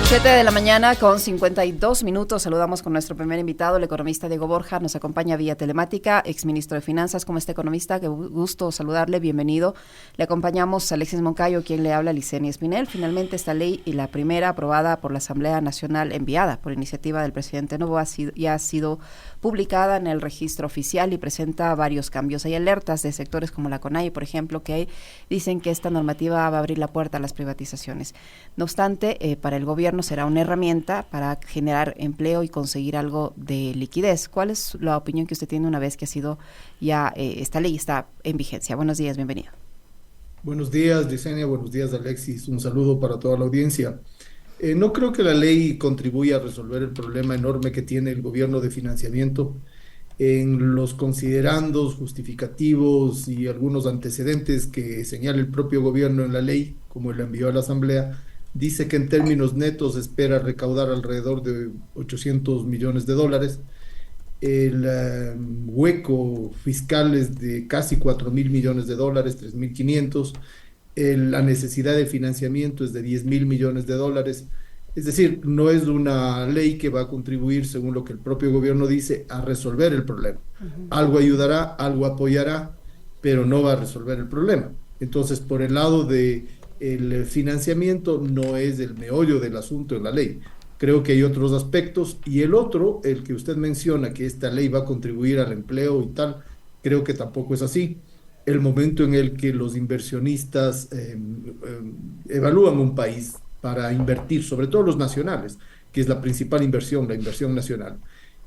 7 de la mañana con 52 minutos. Saludamos con nuestro primer invitado, el economista Diego Borja. Nos acompaña vía telemática, exministro de Finanzas. ¿Cómo está, economista? Qué gusto saludarle, bienvenido. Le acompañamos a Alexis Moncayo, quien le habla, Licenia Espinel. Finalmente, esta ley y la primera aprobada por la Asamblea Nacional, enviada por iniciativa del presidente Noboa, ya ha sido publicada en el registro oficial y presenta varios cambios. Hay alertas de sectores como la CONAIE, por ejemplo, que dicen que esta normativa va a abrir la puerta a las privatizaciones. No obstante, para el gobierno será una herramienta para generar empleo y conseguir algo de liquidez. ¿Cuál es la opinión que usted tiene una vez que ha sido ya esta ley está en vigencia? Buenos días, bienvenido. Buenos días, Licenia, buenos días, Alexis. Un saludo para toda la audiencia. No creo que la ley contribuya a resolver el problema enorme que tiene el gobierno de financiamiento. En los considerandos justificativos y algunos antecedentes que señala el propio gobierno en la ley, como la envió a la Asamblea, dice que en términos netos espera recaudar alrededor de 800 millones de dólares. El hueco fiscal es de casi 4.000 millones de dólares, 3.500. La necesidad de financiamiento es de 10.000 millones de dólares. Es decir, no es una ley que va a contribuir, según lo que el propio gobierno dice, a resolver el problema. Algo ayudará, algo apoyará, pero no va a resolver el problema. Entonces, por el lado de el financiamiento, no es el meollo del asunto en la ley. Creo que hay otros aspectos, y el otro, el que usted menciona, que esta ley va a contribuir al empleo y tal, creo que tampoco es así. El momento en el que los inversionistas evalúan un país para invertir, sobre todo los nacionales, que es la principal inversión, la inversión nacional,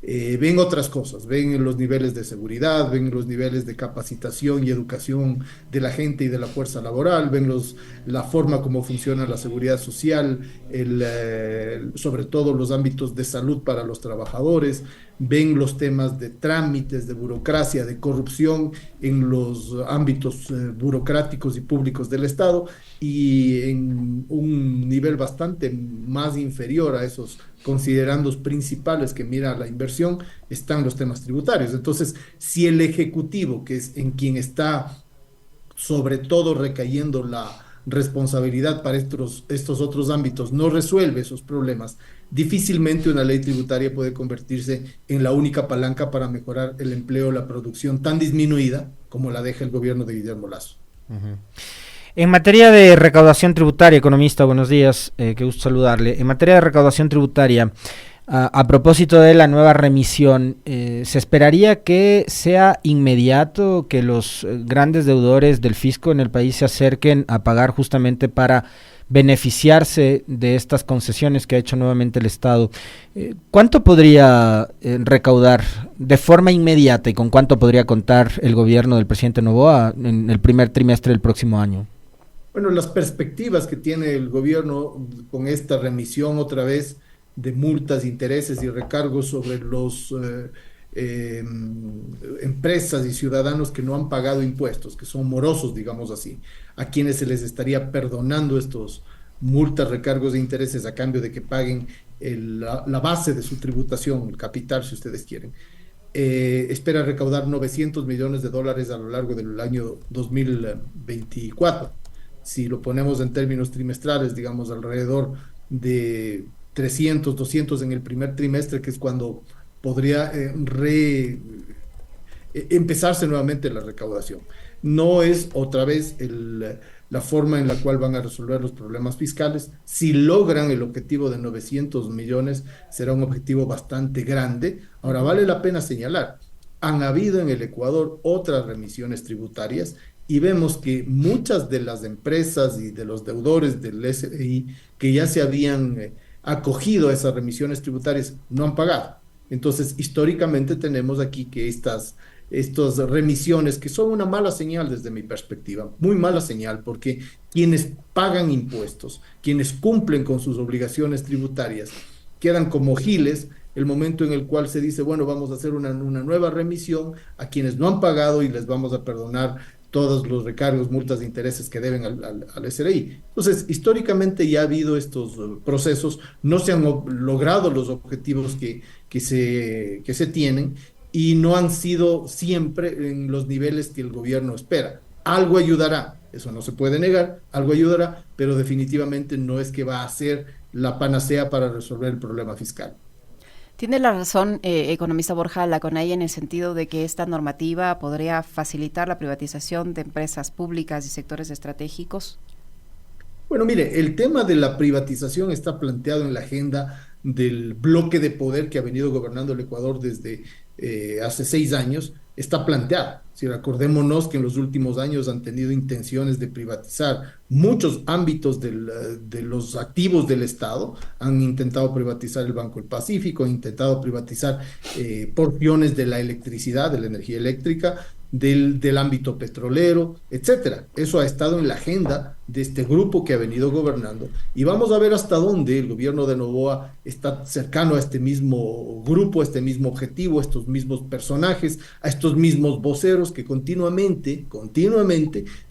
ven otras cosas, ven los niveles de seguridad, ven los niveles de capacitación y educación de la gente y de la fuerza laboral, ven la forma como funciona la seguridad social, sobre todo los ámbitos de salud para los trabajadores, ven los temas de trámites, de burocracia, de corrupción en los ámbitos burocráticos y públicos del Estado, y en un nivel bastante más inferior a esos considerandos principales que mira la inversión, están los temas tributarios. Entonces, si el Ejecutivo, que es en quien está sobre todo recayendo la responsabilidad para estos otros ámbitos, no resuelve esos problemas, difícilmente una ley tributaria puede convertirse en la única palanca para mejorar el empleo, la producción tan disminuida como la deja el gobierno de Guillermo Lasso. En materia de recaudación tributaria, economista, buenos días, qué gusto saludarle. En materia de recaudación tributaria, a propósito de la nueva remisión, ¿se esperaría que sea inmediato, que los grandes deudores del fisco en el país se acerquen a pagar justamente para beneficiarse de estas concesiones que ha hecho nuevamente el Estado? ¿Cuánto podría recaudar de forma inmediata y con cuánto podría contar el gobierno del presidente Noboa en el primer trimestre del próximo año? Bueno, las perspectivas que tiene el gobierno con esta remisión otra vez de multas, intereses y recargos sobre los empresas y ciudadanos que no han pagado impuestos, que son morosos, digamos así, a quienes se les estaría perdonando estos multas, recargos e intereses a cambio de que paguen la base de su tributación, el capital, si ustedes quieren. Espera recaudar 900 millones de dólares a lo largo del año 2024. Si lo ponemos en términos trimestrales, digamos alrededor de 300, 200 en el primer trimestre, que es cuando podría empezarse nuevamente la recaudación. No es otra vez la forma en la cual van a resolver los problemas fiscales. Si logran el objetivo de 900 millones, será un objetivo bastante grande. Ahora, vale la pena señalar, han habido en el Ecuador otras remisiones tributarias, y vemos que muchas de las empresas y de los deudores del SRI que ya se habían acogido a esas remisiones tributarias no han pagado. Entonces, históricamente tenemos aquí que estas remisiones, que son una mala señal desde mi perspectiva, muy mala señal, porque quienes pagan impuestos, quienes cumplen con sus obligaciones tributarias, quedan como giles el momento en el cual se dice, bueno, vamos a hacer una nueva remisión a quienes no han pagado y les vamos a perdonar todos los recargos, multas de intereses que deben al SRI. Entonces, históricamente ya ha habido estos procesos, no se han logrado los objetivos que se tienen, y no han sido siempre en los niveles que el gobierno espera. Algo ayudará, eso no se puede negar, algo ayudará, pero definitivamente no es que va a hacer la panacea para resolver el problema fiscal. Tiene la razón, economista Borja Laconay, en el sentido de que esta normativa podría facilitar la privatización de empresas públicas y sectores estratégicos. Bueno, mire, el tema de la privatización está planteado en la agenda del bloque de poder que ha venido gobernando el Ecuador desde hace 6 años, está planteado. Si recordémonos que en los últimos años han tenido intenciones de privatizar muchos ámbitos de los activos del Estado, han intentado privatizar el Banco del Pacífico, han intentado privatizar porciones de la electricidad, de la energía eléctrica, del ámbito petrolero, etcétera. Eso ha estado en la agenda de este grupo que ha venido gobernando, y vamos a ver hasta dónde el gobierno de Noboa está cercano a este mismo grupo, a este mismo objetivo, a estos mismos personajes, a estos mismos voceros que continuamente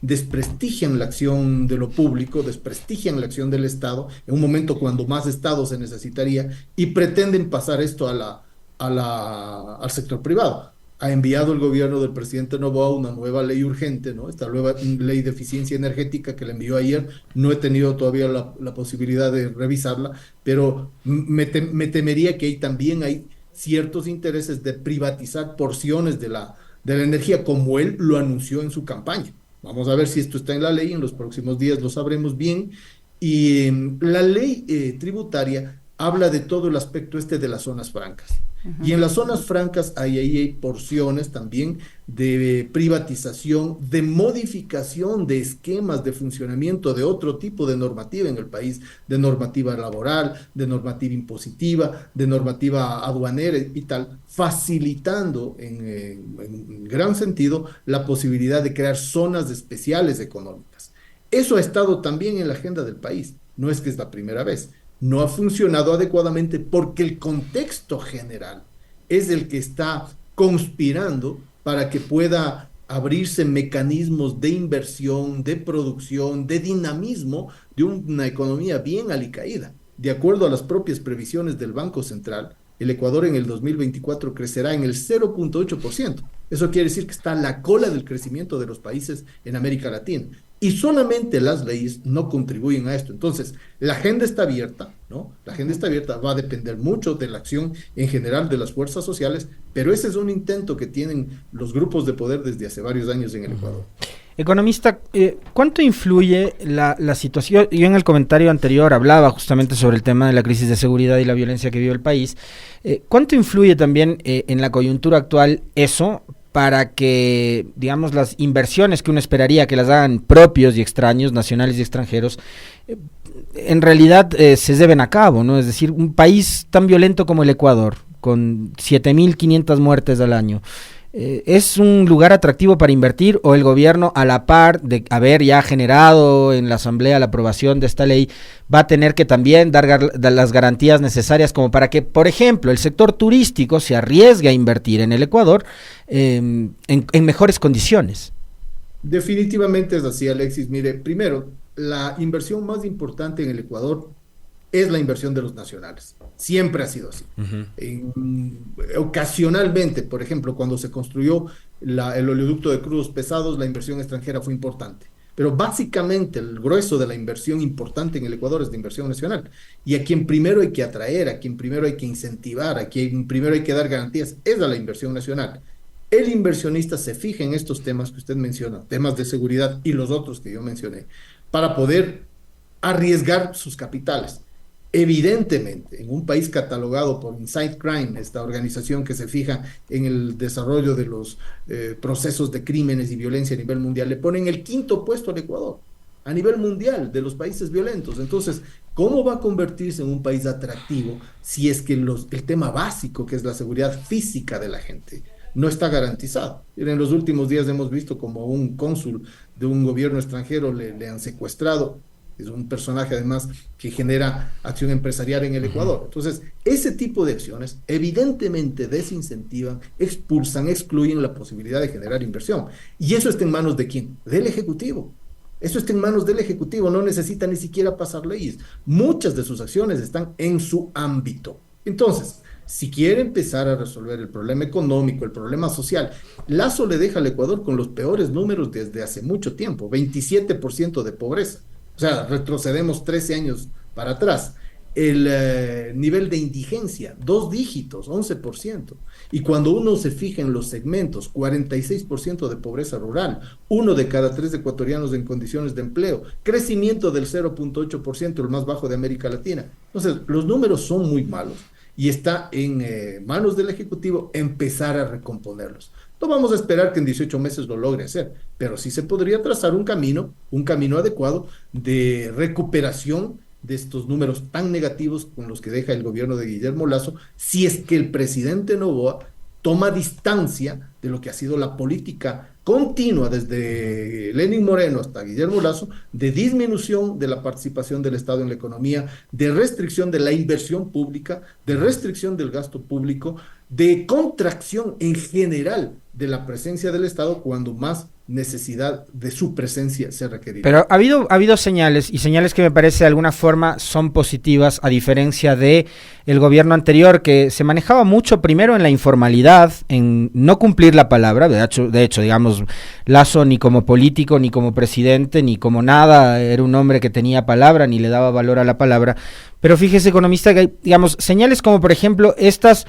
desprestigian la acción de lo público, desprestigian la acción del Estado en un momento cuando más Estado se necesitaría, y pretenden pasar esto al sector privado. Ha enviado el gobierno del presidente Noboa una nueva ley urgente, ¿no? Esta nueva ley de eficiencia energética que le envió ayer. No he tenido todavía la posibilidad de revisarla, pero me temería que ahí también hay ciertos intereses de privatizar porciones de la energía, como él lo anunció en su campaña. Vamos a ver si esto está en la ley, en los próximos días lo sabremos bien. Y la ley tributaria habla de todo el aspecto de las zonas francas. Y en las zonas francas hay porciones también de privatización, de modificación de esquemas de funcionamiento de otro tipo de normativa en el país, de normativa laboral, de normativa impositiva, de normativa aduanera y tal, facilitando en gran sentido la posibilidad de crear zonas especiales económicas. Eso ha estado también en la agenda del país, no es que es la primera vez. No ha funcionado adecuadamente porque el contexto general es el que está conspirando para que pueda abrirse mecanismos de inversión, de producción, de dinamismo de una economía bien alicaída. De acuerdo a las propias previsiones del Banco Central, el Ecuador en el 2024 crecerá en el 0.8%. Eso quiere decir que está a la cola del crecimiento de los países en América Latina. Y solamente las leyes no contribuyen a esto. Entonces, la agenda está abierta, ¿no? La agenda está abierta, va a depender mucho de la acción en general de las fuerzas sociales, pero ese es un intento que tienen los grupos de poder desde hace varios años en el Ecuador. Economista, ¿cuánto influye la situación? Yo en el comentario anterior hablaba justamente sobre el tema de la crisis de seguridad y la violencia que vive el país. ¿Cuánto influye también en la coyuntura actual eso para que, digamos, las inversiones que uno esperaría que las hagan propios y extraños, nacionales y extranjeros, en realidad se lleven a cabo, ¿no? Es decir, un país tan violento como el Ecuador, con 7.500 muertes al año, ¿es un lugar atractivo para invertir, o el gobierno, a la par de haber ya generado en la Asamblea la aprobación de esta ley, va a tener que también dar las garantías necesarias como para que, por ejemplo, el sector turístico se arriesgue a invertir en el Ecuador en mejores condiciones? Definitivamente es así, Alexis. Mire, primero, la inversión más importante en el Ecuador es la inversión de los nacionales. Siempre ha sido así. Ocasionalmente, por ejemplo, cuando se construyó el oleoducto de crudos pesados, la inversión extranjera fue importante. Pero básicamente el grueso de la inversión importante en el Ecuador es de inversión nacional. Y a quien primero hay que atraer, a quien primero hay que incentivar, a quien primero hay que dar garantías, es a la inversión nacional. El inversionista se fija en estos temas que usted menciona, temas de seguridad y los otros que yo mencioné, para poder arriesgar sus capitales. Evidentemente, en un país catalogado por Inside Crime, esta organización que se fija en el desarrollo de los procesos de crímenes y violencia a nivel mundial, le ponen el 5º puesto al Ecuador, a nivel mundial, de los países violentos. Entonces, ¿cómo va a convertirse en un país atractivo si es que el tema básico, que es la seguridad física de la gente, no está garantizado? En los últimos días hemos visto como un cónsul de un gobierno extranjero le han secuestrado. Es un personaje además que genera acción empresarial en el Ecuador. Entonces, ese tipo de acciones evidentemente desincentivan, expulsan, excluyen la posibilidad de generar inversión. Y eso está en manos ¿de quién? Del Ejecutivo. Eso está en manos del Ejecutivo, no necesita ni siquiera pasar leyes. Muchas de sus acciones están en su ámbito. Entonces, si quiere empezar a resolver el problema económico, el problema social, Lasso le deja al Ecuador con los peores números desde hace mucho tiempo, 27% de pobreza. O sea, retrocedemos 13 años para atrás. el nivel de indigencia, 2 dígitos, 11%. Y cuando uno se fija en los segmentos, 46% de pobreza rural, 1 de cada 3 ecuatorianos en condiciones de empleo, crecimiento del 0,8%, el más bajo de América Latina. Entonces, los números son muy malos y está en manos del Ejecutivo empezar a recomponerlos. No vamos a esperar que en 18 meses lo logre hacer, pero sí se podría trazar un camino adecuado de recuperación de estos números tan negativos con los que deja el gobierno de Guillermo Lasso, si es que el presidente Noboa toma distancia de lo que ha sido la política continua desde Lenín Moreno hasta Guillermo Lasso, de disminución de la participación del Estado en la economía, de restricción de la inversión pública, de restricción del gasto público, de contracción en general de la presencia del Estado cuando más necesidad de su presencia se requeriría. Pero ha habido señales, y señales que me parece de alguna forma son positivas, a diferencia de el gobierno anterior, que se manejaba mucho primero en la informalidad, en no cumplir la palabra. De hecho, digamos, Lasso ni como político, ni como presidente, ni como nada, era un hombre que tenía palabra, ni le daba valor a la palabra. Pero fíjese, economista, que hay, digamos, señales como por ejemplo estas,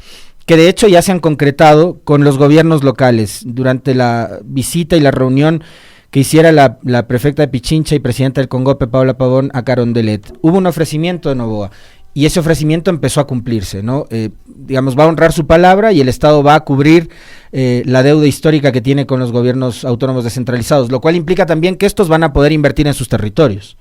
que de hecho ya se han concretado con los gobiernos locales durante la visita y la reunión que hiciera la prefecta de Pichincha y presidenta del Congope, Paula Pavón, a Carondelet. Hubo un ofrecimiento de Noboa y ese ofrecimiento empezó a cumplirse, ¿no? Digamos, va a honrar su palabra y el Estado va a cubrir la deuda histórica que tiene con los gobiernos autónomos descentralizados, lo cual implica también que estos van a poder invertir en sus territorios.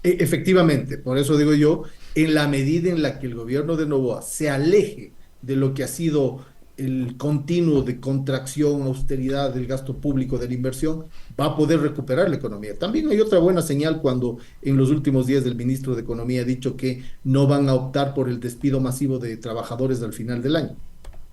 Efectivamente, por eso digo yo, en la medida en la que el gobierno de Noboa se aleje de lo que ha sido el continuo de contracción, austeridad del gasto público, de la inversión, va a poder recuperar la economía. También hay otra buena señal cuando en los últimos días el ministro de Economía ha dicho que no van a optar por el despido masivo de trabajadores al final del año.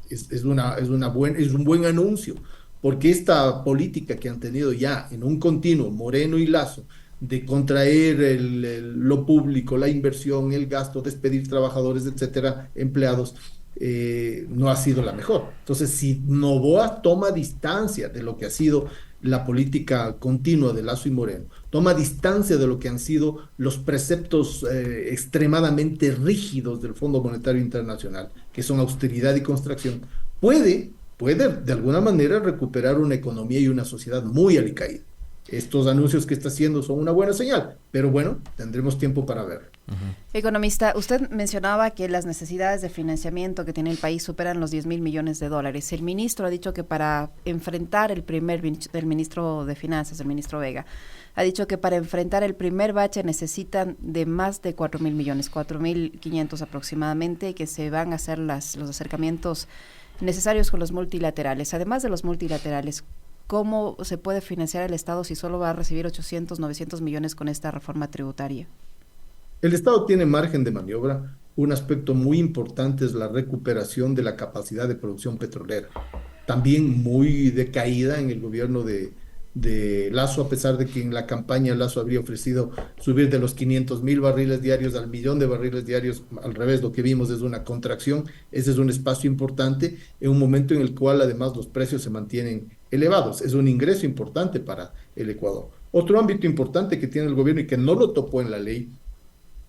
Es un buen anuncio, porque esta política que han tenido ya en un continuo, Moreno y Lasso, de contraer lo público, la inversión, el gasto, despedir trabajadores, etcétera, empleados, no ha sido la mejor. Entonces, si Noboa toma distancia de lo que ha sido la política continua de Lasso y Moreno, toma distancia de lo que han sido los preceptos extremadamente rígidos del Fondo Monetario Internacional, que son austeridad y contracción, puede de alguna manera recuperar una economía y una sociedad muy alicaída. Estos anuncios que está haciendo son una buena señal, pero bueno, tendremos tiempo para ver. Economista, usted mencionaba que las necesidades de financiamiento que tiene el país superan los 10,000 millones de dólares. El ministro ha dicho que para enfrentar el ministro de Finanzas, el ministro Vega, ha dicho que para enfrentar el primer bache necesitan de más de 4,000 millones, 4,500 aproximadamente, y que se van a hacer los acercamientos necesarios con los multilaterales. Además de los multilaterales, ¿cómo se puede financiar el Estado si solo va a recibir 800, 900 millones con esta reforma tributaria? El Estado tiene margen de maniobra. Un aspecto muy importante es la recuperación de la capacidad de producción petrolera. También muy decaída en el gobierno de Lasso, a pesar de que en la campaña Lasso habría ofrecido subir de los 500,000 barriles diarios al 1,000,000 de barriles diarios. Al revés, lo que vimos es una contracción. Ese es un espacio importante en un momento en el cual además los precios se mantienen elevados. Es un ingreso importante para el Ecuador. Otro ámbito importante que tiene el gobierno y que no lo topó en la ley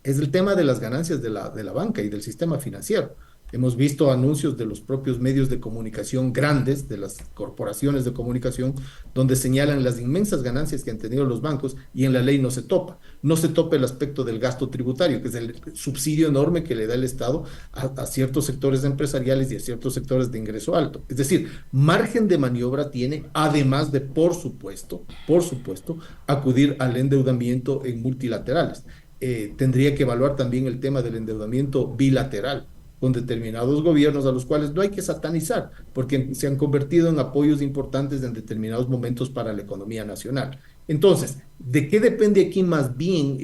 es el tema de las ganancias de la banca y del sistema financiero. Hemos visto anuncios de los propios medios de comunicación grandes, de las corporaciones de comunicación, donde señalan las inmensas ganancias que han tenido los bancos y en la ley no se topa. No se topa el aspecto del gasto tributario, que es el subsidio enorme que le da el Estado a ciertos sectores empresariales y a ciertos sectores de ingreso alto. Es decir, margen de maniobra tiene, además de, por supuesto, acudir al endeudamiento en multilaterales. Tendría que evaluar también el tema del endeudamiento bilateral con determinados gobiernos a los cuales no hay que satanizar, porque se han convertido en apoyos importantes en determinados momentos para la economía nacional. Entonces, ¿de qué depende aquí más bien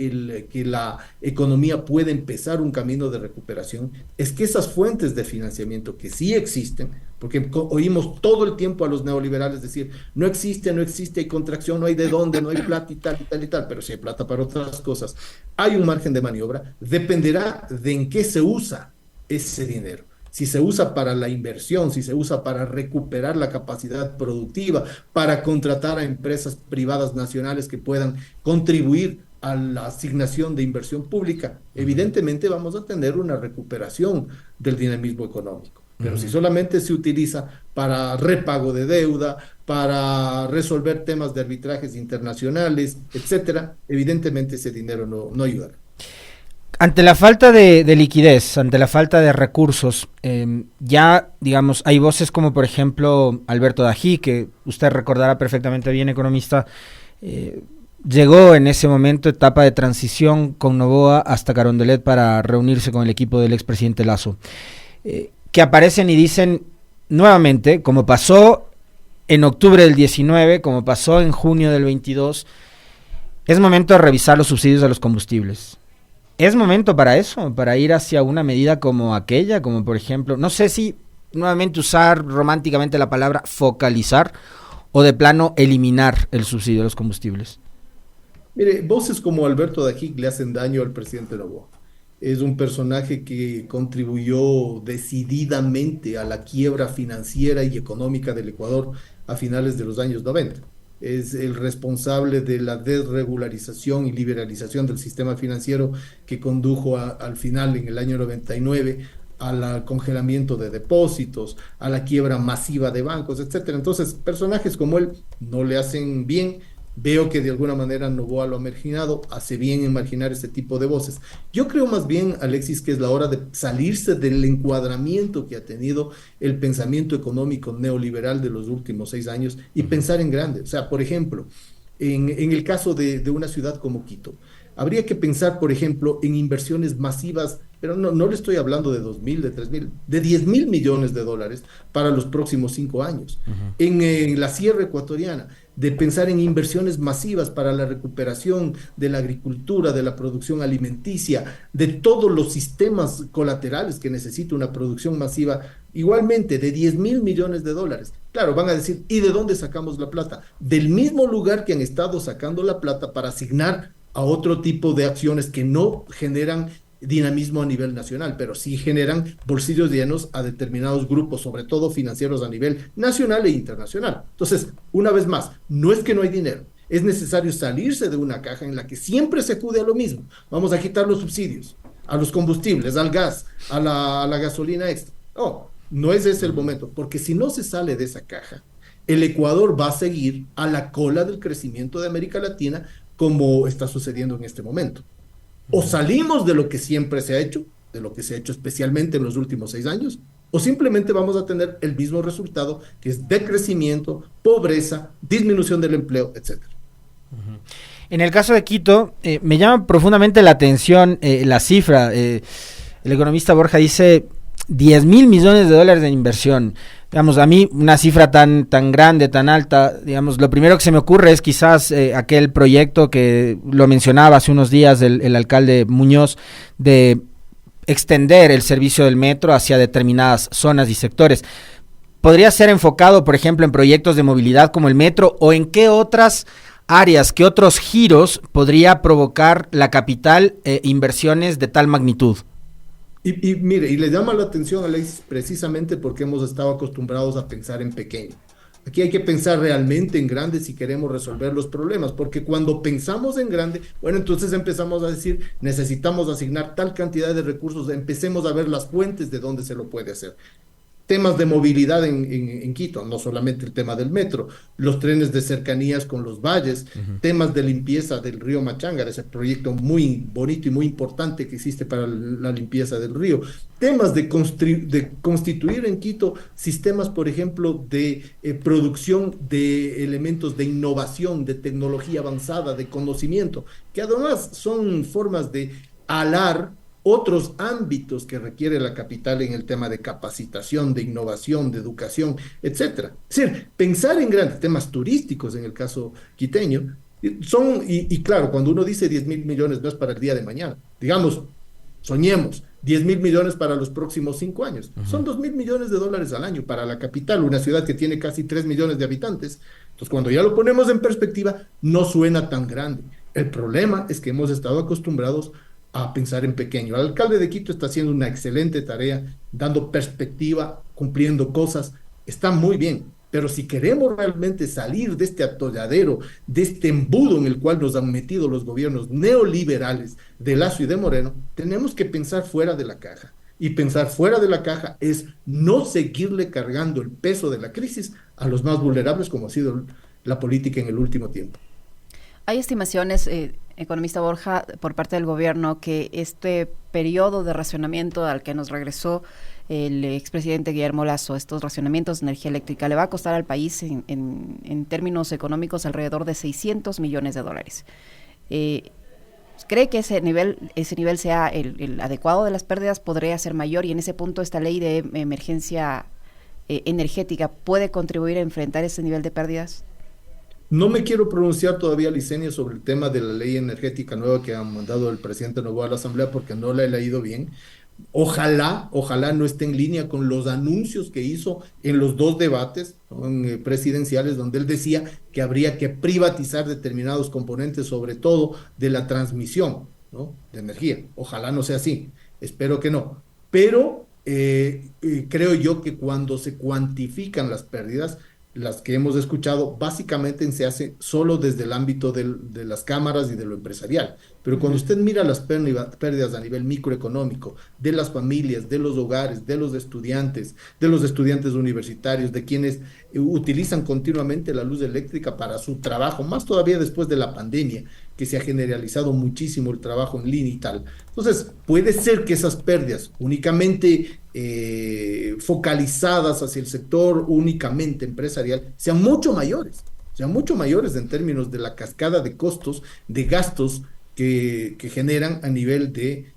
que la economía pueda empezar un camino de recuperación? Es que esas fuentes de financiamiento que sí existen, porque oímos todo el tiempo a los neoliberales decir, no existe, hay contracción, no hay de dónde, no hay plata y tal, pero sí hay plata para otras cosas. Hay un margen de maniobra, dependerá de en qué se usa ese dinero. Si se usa para la inversión, si se usa para recuperar la capacidad productiva, para contratar a empresas privadas nacionales que puedan contribuir a la asignación de inversión pública, evidentemente vamos a tener una recuperación del dinamismo económico. Pero si solamente se utiliza para repago de deuda, para resolver temas de arbitrajes internacionales, etcétera, evidentemente ese dinero no ayudará. Ante la falta de liquidez, ante la falta de recursos, ya, digamos, hay voces como, por ejemplo, Alberto Dají, que usted recordará perfectamente bien, economista, llegó en ese momento, etapa de transición con Noboa hasta Carondelet para reunirse con el equipo del expresidente Lasso, que aparecen y dicen nuevamente, como pasó en octubre del 19, como pasó en junio del 22, es momento de revisar los subsidios a los combustibles. ¿Es momento para eso? Para ir hacia una medida como aquella, como por ejemplo, no sé si nuevamente usar románticamente la palabra focalizar o de plano eliminar el subsidio a los combustibles. Mire, voces como Alberto Dají le hacen daño al presidente Noboa. Es un personaje que contribuyó decididamente a la quiebra financiera y económica del Ecuador a finales de los años 90. Es el responsable de la desregularización y liberalización del sistema financiero que condujo al final, en el año 99, al congelamiento de depósitos, a la quiebra masiva de bancos, etcétera. Entonces, personajes como él no le hacen bien. Veo que de alguna manera Noboa lo ha marginado, hace bien en marginar este tipo de voces. Yo creo más bien, Alexis, que es la hora de salirse del encuadramiento que ha tenido el pensamiento económico neoliberal de los últimos 6 años y pensar en grande. O sea, por ejemplo, en el caso de una ciudad como Quito, habría que pensar, por ejemplo, en inversiones masivas, pero no le estoy hablando de 2.000, de 3.000, de 10.000 millones de dólares para los próximos 5 años. En la Sierra Ecuatoriana, de pensar en inversiones masivas para la recuperación de la agricultura, de la producción alimenticia, de todos los sistemas colaterales que necesita una producción masiva, igualmente de 10.000 millones de dólares. Claro, van a decir, ¿y de dónde sacamos la plata? Del mismo lugar que han estado sacando la plata para asignar a otro tipo de acciones que no generan dinamismo a nivel nacional, pero sí generan bolsillos llenos a determinados grupos, sobre todo financieros a nivel nacional e internacional. Entonces, una vez más, no es que no hay dinero, es necesario salirse de una caja en la que siempre se acude a lo mismo. Vamos a quitar los subsidios a los combustibles, al gas, a la gasolina extra. No es ese el momento, porque si no se sale de esa caja, el Ecuador va a seguir a la cola del crecimiento de América Latina, como está sucediendo en este momento. O salimos de lo que siempre se ha hecho, de lo que se ha hecho especialmente en los últimos 6 años, o simplemente vamos a tener el mismo resultado, que es decrecimiento, pobreza, disminución del empleo, etcétera. En el caso de Quito, me llama profundamente la atención la cifra. El economista Borja dice 10.000 millones de dólares de inversión. Digamos, a mí una cifra tan grande, tan alta, digamos, lo primero que se me ocurre es quizás aquel proyecto que lo mencionaba hace unos días el alcalde Muñoz, de extender el servicio del metro hacia determinadas zonas y sectores. ¿Podría ser enfocado, por ejemplo, en proyectos de movilidad como el metro, o en qué otras áreas, qué otros giros podría provocar la capital inversiones de tal magnitud? Y mire, y le llama la atención, Alex, precisamente porque hemos estado acostumbrados a pensar en pequeño. Aquí hay que pensar realmente en grande si queremos resolver los problemas, porque cuando pensamos en grande, bueno, entonces empezamos a decir, necesitamos asignar tal cantidad de recursos, empecemos a ver las fuentes de dónde se lo puede hacer. Temas de movilidad en Quito, no solamente el tema del metro, los trenes de cercanías con los valles, temas de limpieza del río Machángara, ese proyecto muy bonito y muy importante que existe para la limpieza del río, temas de constituir en Quito sistemas, por ejemplo, de producción de elementos de innovación, de tecnología avanzada, de conocimiento, que además son formas de alar otros ámbitos que requiere la capital en el tema de capacitación, de innovación, de educación, etcétera. Es decir, pensar en grandes temas turísticos en el caso quiteño, y claro, cuando uno dice 10.000 millones no es para el día de mañana, digamos, soñemos, 10.000 millones para los próximos 5 años, son 2.000 millones de dólares al año para la capital, una ciudad que tiene casi 3 millones de habitantes. Entonces, cuando ya lo ponemos en perspectiva, no suena tan grande. El problema es que hemos estado acostumbrados a pensar en pequeño. El alcalde de Quito está haciendo una excelente tarea, dando perspectiva, cumpliendo cosas, está muy bien, Pero si queremos realmente salir de este atolladero, de este embudo en el cual nos han metido los gobiernos neoliberales de Lasso y de Moreno, tenemos que pensar fuera de la caja. Y pensar fuera de la caja es no seguirle cargando el peso de la crisis a los más vulnerables, como ha sido la política en el último tiempo. Hay estimaciones, economista Borja, por parte del gobierno, que este periodo de racionamiento al que nos regresó el expresidente Guillermo Lasso, estos racionamientos de energía eléctrica, le va a costar al país en términos económicos alrededor de $600 millones. ¿Cree que ese nivel sea el adecuado de las pérdidas? ¿Podría ser mayor? Y en ese punto, esta ley de emergencia energética puede contribuir a enfrentar ese nivel de pérdidas. No me quiero pronunciar todavía, Licenia, sobre el tema de la ley energética nueva que ha mandado el presidente Noboa a la Asamblea, porque no la he leído bien. Ojalá no esté en línea con los anuncios que hizo en los dos debates, ¿no?, presidenciales, donde él decía que habría que privatizar determinados componentes, sobre todo de la transmisión, ¿no?, de energía. Ojalá no sea así, espero que no. Pero creo yo que cuando se cuantifican las pérdidas, las que hemos escuchado, básicamente se hace solo desde el ámbito de las cámaras y de lo empresarial. Pero cuando usted mira las pérdidas a nivel microeconómico, de las familias, de los hogares, de los estudiantes universitarios, de quienes utilizan continuamente la luz eléctrica para su trabajo, más todavía después de la pandemia, que se ha generalizado muchísimo el trabajo en línea y tal. Entonces, puede ser que esas pérdidas únicamente focalizadas hacia el sector únicamente empresarial sean mucho mayores en términos de la cascada de costos, de gastos que generan a nivel de,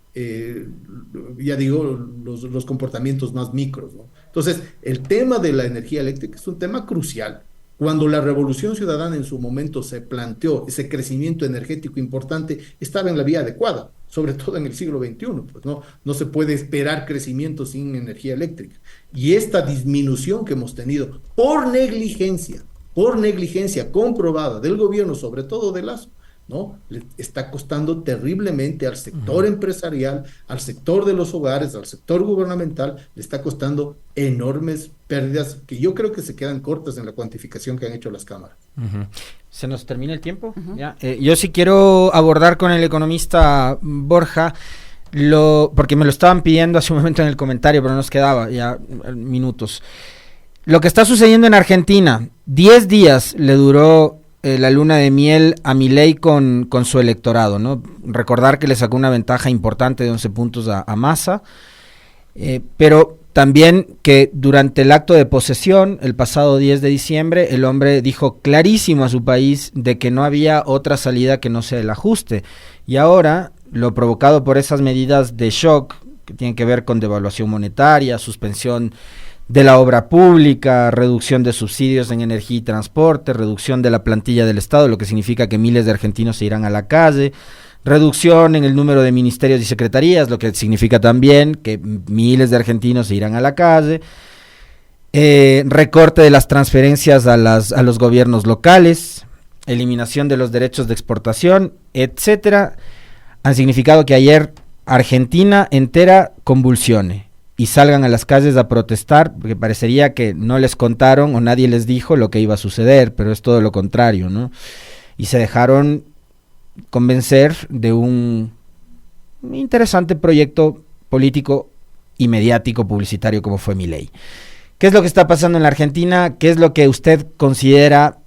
ya digo, los comportamientos más micros, ¿no? Entonces, el tema de la energía eléctrica es un tema crucial. Cuando la Revolución Ciudadana en su momento se planteó ese crecimiento energético importante, estaba en la vía adecuada, sobre todo en el siglo XXI, pues no se puede esperar crecimiento sin energía eléctrica. Y esta disminución que hemos tenido por negligencia comprobada del gobierno, sobre todo de Lasso, ¿no?, le está costando terriblemente al sector empresarial, al sector de los hogares, al sector gubernamental, le está costando enormes pérdidas que yo creo que se quedan cortas en la cuantificación que han hecho las cámaras. ¿Se nos termina el tiempo? ¿Ya? Yo sí quiero abordar con el economista Borja, porque me lo estaban pidiendo hace un momento en el comentario, pero nos quedaba ya minutos. Lo que está sucediendo en Argentina, 10 días le duró la luna de miel a Milei con su electorado, ¿no? Recordar que le sacó una ventaja importante de 11 puntos a Massa, pero también que durante el acto de posesión, el pasado 10 de diciembre, el hombre dijo clarísimo a su país de que no había otra salida que no sea el ajuste. Y ahora, lo provocado por esas medidas de shock, que tienen que ver con devaluación monetaria, suspensión de la obra pública, reducción de subsidios en energía y transporte, reducción de la plantilla del Estado, lo que significa que miles de argentinos se irán a la calle, reducción en el número de ministerios y secretarías, lo que significa también que miles de argentinos se irán a la calle, recorte de las transferencias a los gobiernos locales, eliminación de los derechos de exportación, etcétera, han significado que ayer Argentina entera convulsione y salgan a las calles a protestar, porque parecería que no les contaron o nadie les dijo lo que iba a suceder, pero es todo lo contrario, ¿no? Y se dejaron convencer de un interesante proyecto político y mediático publicitario como fue Milei. ¿Qué es lo que está pasando en la Argentina? ¿Qué es lo que usted considera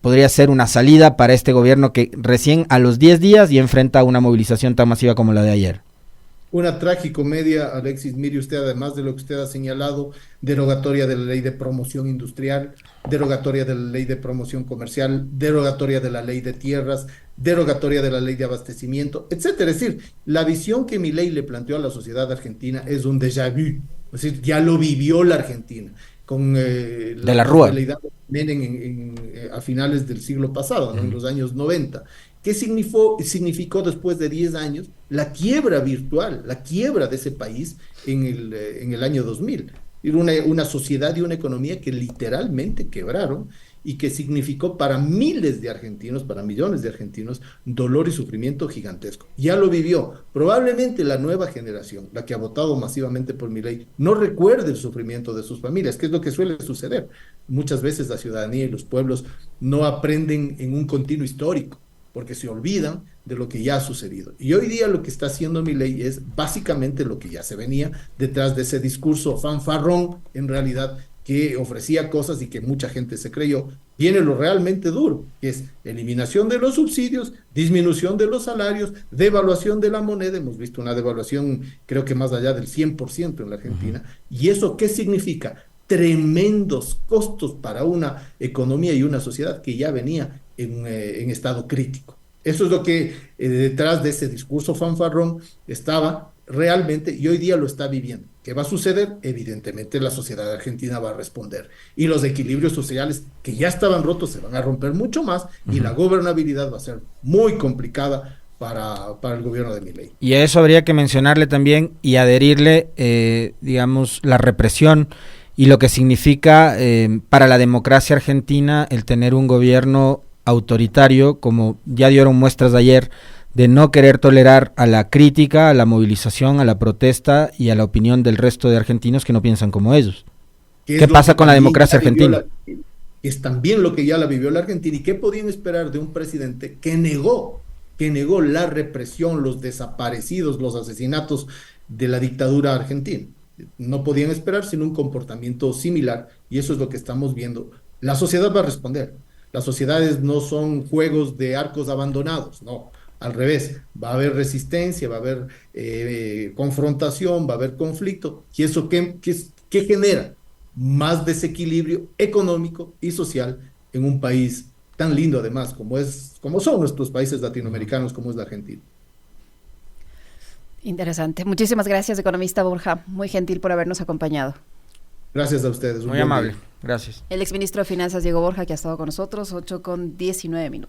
podría ser una salida para este gobierno que recién a los 10 días y enfrenta una movilización tan masiva como la de ayer? Una tragicomedia, Alexis. Mire usted, además de lo que usted ha señalado, derogatoria de la ley de promoción industrial, derogatoria de la ley de promoción comercial, derogatoria de la ley de tierras, derogatoria de la ley de abastecimiento, etcétera. Es decir, la visión que Milei le planteó a la sociedad argentina es un déjà vu, es decir, ya lo vivió la Argentina con la Rúa a finales del siglo pasado, ¿no?, en los años 90. ¿Qué significó después de 10 años? La quiebra virtual, la quiebra de ese país en el año 2000. Era una sociedad y una economía que literalmente quebraron y que significó para miles de argentinos, para millones de argentinos, dolor y sufrimiento gigantesco. Ya lo vivió. Probablemente la nueva generación, la que ha votado masivamente por Milei, no recuerde el sufrimiento de sus familias, que es lo que suele suceder. Muchas veces la ciudadanía y los pueblos no aprenden en un continuo histórico, porque se olvidan de lo que ya ha sucedido. Y hoy día lo que está haciendo Milei es básicamente lo que ya se venía detrás de ese discurso fanfarrón, en realidad, que ofrecía cosas y que mucha gente se creyó. Viene lo realmente duro, que es eliminación de los subsidios, disminución de los salarios, devaluación de la moneda. Hemos visto una devaluación, creo que más allá del 100% en la Argentina. ¿Y eso qué significa? Tremendos costos para una economía y una sociedad que ya venía en estado crítico. Eso es lo que detrás de ese discurso fanfarrón estaba realmente, y hoy día lo está viviendo. ¿Qué va a suceder? Evidentemente la sociedad argentina va a responder, y los equilibrios sociales que ya estaban rotos se van a romper mucho más, y la gobernabilidad va a ser muy complicada para el gobierno de Milei. Y a eso habría que mencionarle también y adherirle, digamos, la represión y lo que significa para la democracia argentina el tener un gobierno autoritario, como ya dieron muestras de ayer, de no querer tolerar a la crítica, a la movilización, a la protesta y a la opinión del resto de argentinos que no piensan como ellos. ¿Qué pasa con la democracia argentina? Es también lo que ya la vivió la Argentina. ¿Y qué podían esperar de un presidente que negó la represión, los desaparecidos, los asesinatos de la dictadura argentina? No podían esperar sino un comportamiento similar, y eso es lo que estamos viendo. La sociedad va a responder. Las sociedades no son juegos de arcos abandonados, no. Al revés, va a haber resistencia, va a haber confrontación, va a haber conflicto. ¿Y eso qué genera? Más desequilibrio económico y social en un país tan lindo, además, como son nuestros países latinoamericanos, como es la Argentina. Interesante. Muchísimas gracias, economista Borja. Muy gentil por habernos acompañado. Gracias a ustedes. Muy amable. Gracias. El exministro de Finanzas, Diego Borja, que ha estado con nosotros, 8:19.